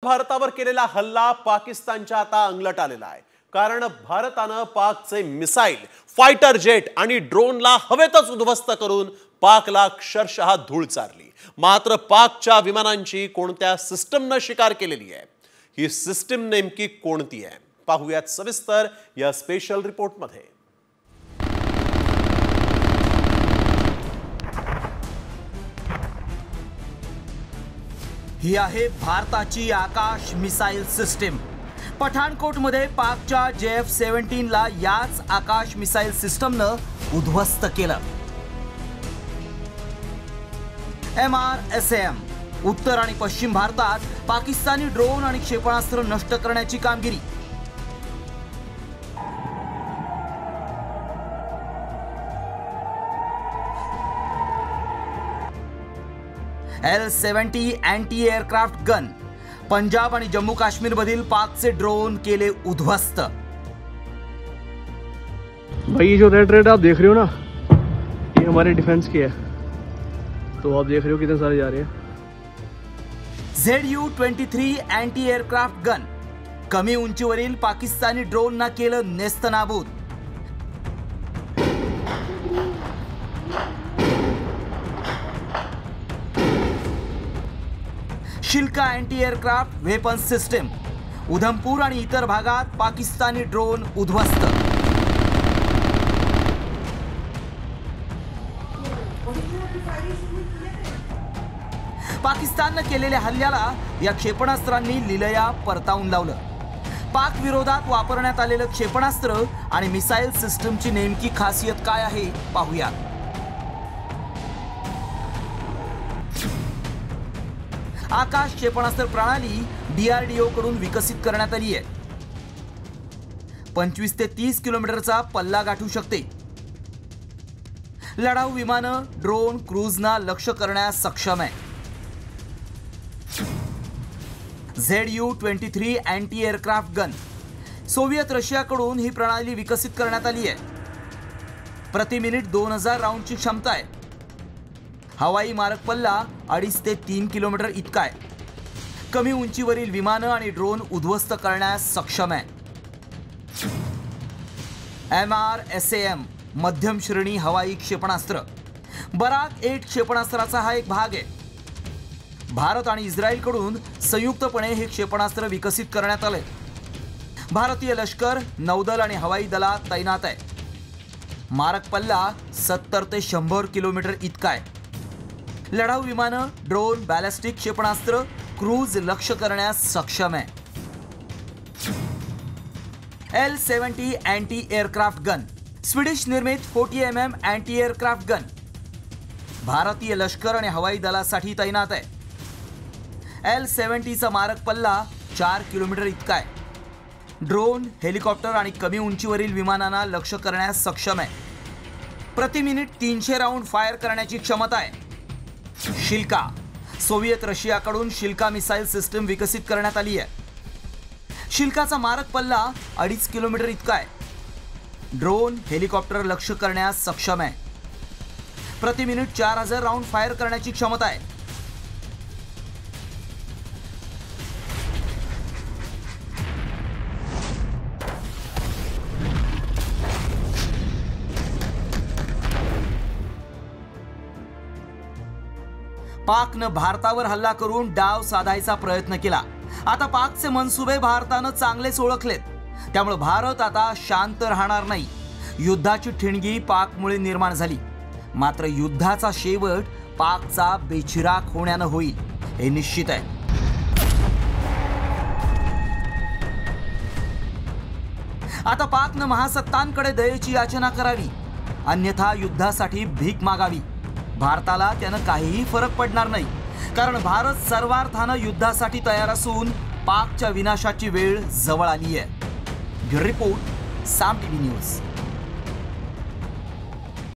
भारतावर केलेला हल्ला पाकिस्तानच्या आता अंगलट आलेला आहे। कारण भारताने पाकचे मिसाईल, फायटर जेट आणि ड्रोनला हवेतच उद्ध्वस्त करून पाकला अक्षरशः धूळ चारली। मात्र पाकच्या विमानांची कोणत्या सिस्टमने शिकार केलेली आहे? ही सिस्टम नेमकी कोणती आहे? पाहूयात सविस्तर या स्पेशल रिपोर्टमध्ये। ही आहे भारताची आकाश मिसाईल सिस्टीम। पठाणकोटमध्ये पाकच्या JF-17 ला याच आकाश मिसाईल सिस्टमने उद्ध्वस्त केलं। MRSAM उत्तर आणि पश्चिम भारतात पाकिस्तानी ड्रोन आणि क्षेपणास्त्र नष्ट करण्याची कामगिरी। L-70 anti aircraft gun Punjab आणि जम्मू काश्मीर मधील पाकचे ड्रोन केले उद्ध्वस्त। भाई जो रेड आप देख रहे हो ना, ये हमारे डिफेंस की है। तो आप देख रहे हो कितने सारे जा रहे हैं। ZU-23 अँटी एअरक्राफ्ट गन कमी उंचीवरील पाकिस्तानी ड्रोनना केलं नेस्तनाबूद। Shilka anti aircraft weapon system Udhampur आणि इतर भागात पाकिस्तानी ड्रोन उद्ध्वस्त। पाकिस्तानने केलेल्या हल्ल्याला या क्षेपणास्त्रांनी लिलया परतावून लावलं। पाक विरोधात वापरण्यात आलेलं क्षेपणास्त्र आणि मिसाईल सिस्टमची नेमकी खासियत काय आहे पाहूया। आकाश क्षेपणास्त्र प्रणाली DRDO कडून विकसित करण्यात आली आहे। 25 ते 30 किलोमीटरचा पल्ला गाठू शकते। लढाऊ विमानं, ड्रोन, क्रूजना लक्ष्य करण्यास सक्षम आहे। ZU-23 anti aircraft gun Soviet रशियाकडून ही प्रणाली विकसित करण्यात आली आहे। प्रति मिनिट 2000 राऊंडची क्षमता आहे। हवाई मारक पल्ला 2.5 ते 3 किलोमीटर इतका आहे। कमी उंचीवरील विमानं आणि ड्रोन उद्ध्वस्त करण्यास सक्षम आहे। MRSAM मध्यम श्रेणी हवाई क्षेपणास्त्र बराक 8 क्षेपणास्त्राचा हा एक भाग आहे। भारत आणि इस्रायलकडून संयुक्तपणे हे क्षेपणास्त्र विकसित करण्यात आले। भारतीय लष्कर, नौदल आणि हवाई दलात तैनात आहे। मारक पल्ला 70 ते 100 किलोमीटर इतका आहे। लढाऊ विमानं, ड्रोन, बॅलिस्टिक क्षेपणास्त्र, क्रूज लक्ष्य करण्यास सक्षम आहे। L-70 anti aircraft gun Swedish निर्मित 40 mm अँटी एअरक्राफ्ट गन भारतीय लष्कर आणि हवाई दलासाठी तैनात आहे। L-70 चा मारक पल्ला 4 किलोमीटर इतका आहे। ड्रोन, हेलिकॉप्टर आणि कमी उंचीवरील विमानांना लक्ष्य करण्यास सक्षम आहे। प्रति मिनिट 300 राऊंड फायर करण्याची क्षमता आहे। शिल्का सोव्हिएत रशियाकडून शिल्का मिसाईल सिस्टम विकसित करण्यात आली आहे। शिल्काचा मारक पल्ला 2.5 किलोमीटर इतका आहे। ड्रोन, हेलिकॉप्टर लक्ष्य करण्यास सक्षम आहे। प्रति मिनिट 4000 राऊंड फायर करण्याची क्षमता आहे। पाकनं भारतावर हल्ला करून डाव साधायचा प्रयत्न केला। आता पाकचे मनसुबे भारतानं चांगलेच ओळखलेत। त्यामुळे भारत आता शांत राहणार नाही। युद्धाची ठिणगी पाकमुळे निर्माण झाली। मात्र युद्धाचा शेवट पाकचा बेचिराख होण्यानं होईल हे निश्चित आहे। आता पाकनं महासत्तांकडे दयेची याचना करावी, अन्यथा युद्धासाठी भीक मागावी। भारताला त्यानं काहीही फरक पडणार नाही, कारण भारत सर्वार्थानं युद्धासाठी तयार असून पाकच्या विनाशाची वेळ जवळ आली आहे। ब्युरो रिपोर्ट, साम TV न्यूज।